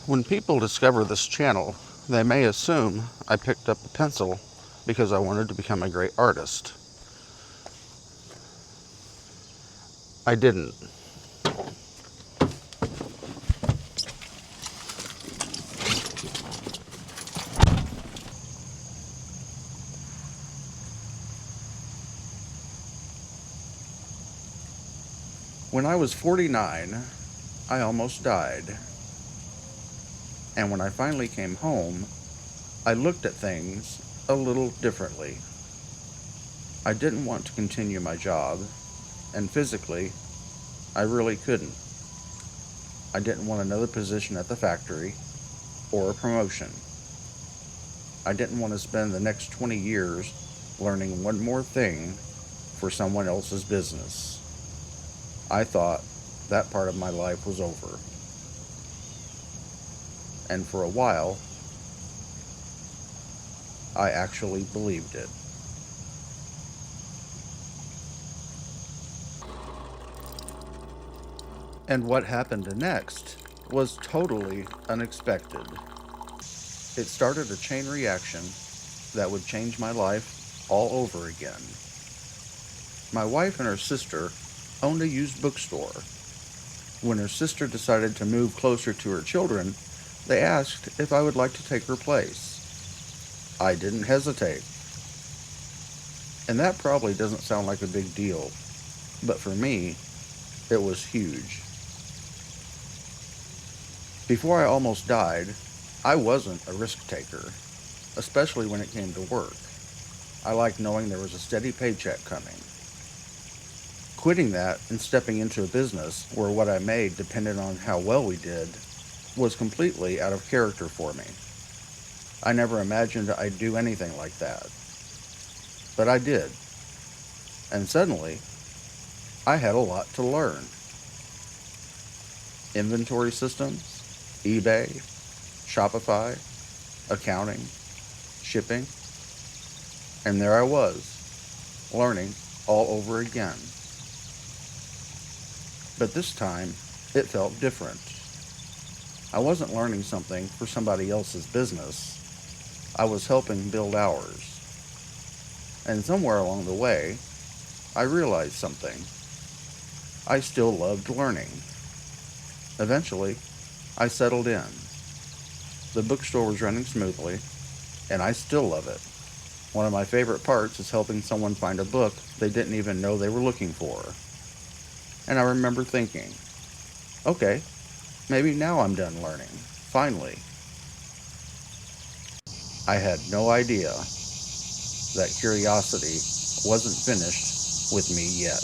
When people discover this channel, they may assume I picked up a pencil because I wanted to become a great artist. I didn't. When I was 49, I almost died. And when I finally came home, I looked at things a little differently. I didn't want to continue my job, and physically, I really couldn't. I didn't want another position at the factory or a promotion. I didn't want to spend the next 20 years learning one more thing for someone else's business. I thought that part of my life was over. And for a while, I actually believed it. And what happened next was totally unexpected. It started a chain reaction that would change my life all over again. My wife and her sister owned a used bookstore. When her sister decided to move closer to her children, they asked if I would like to take her place. I didn't hesitate. And that probably doesn't sound like a big deal, but for me, it was huge. Before I almost died, I wasn't a risk taker, especially when it came to work. I liked knowing there was a steady paycheck coming. Quitting that and stepping into a business where what I made depended on how well we did was completely out of character for me. I never imagined I'd do anything like that. But I did. And suddenly, I had a lot to learn. Inventory systems, eBay, Shopify, accounting, shipping, and there I was, learning all over again. But this time, it felt different. I wasn't learning something for somebody else's business. I was helping build ours. And somewhere along the way, I realized something. I still loved learning. Eventually, I settled in. The bookstore was running smoothly, and I still love it. One of my favorite parts is helping someone find a book they didn't even know they were looking for. And I remember thinking, okay, maybe now I'm done learning, finally. I had no idea that curiosity wasn't finished with me yet.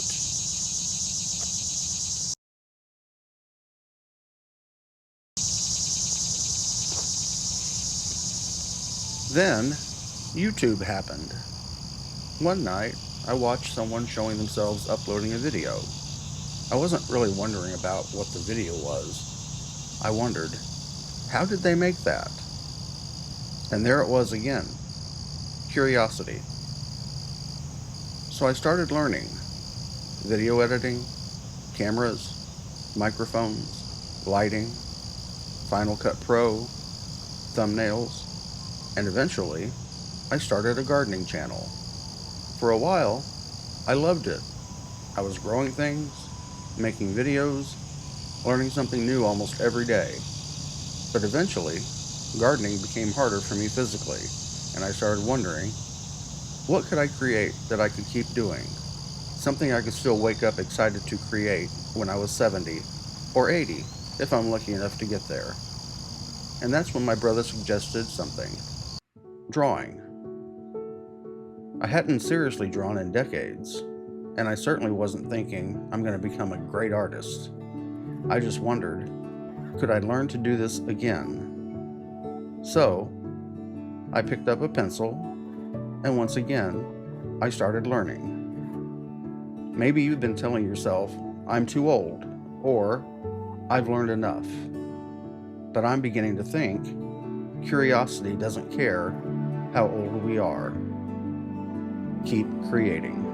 Then, YouTube happened. One night, I watched someone showing themselves uploading a video. I wasn't really wondering about what the video was. I wondered, how did they make that? And there it was again, curiosity. So I started learning video editing, cameras, microphones, lighting, Final Cut Pro, thumbnails, and eventually I started a gardening channel. For a while, I loved it. I was growing things, making videos, learning something new almost every day. But eventually, gardening became harder for me physically, and I started wondering, what could I create that I could keep doing? Something I could still wake up excited to create when I was 70 or 80, if I'm lucky enough to get there. And that's when my brother suggested something: drawing. I hadn't seriously drawn in decades, and I certainly wasn't thinking I'm going to become a great artist. I just wondered, could I learn to do this again? So, I picked up a pencil, and once again, I started learning. Maybe you've been telling yourself, I'm too old, or I've learned enough. But I'm beginning to think curiosity doesn't care how old we are. Keep creating.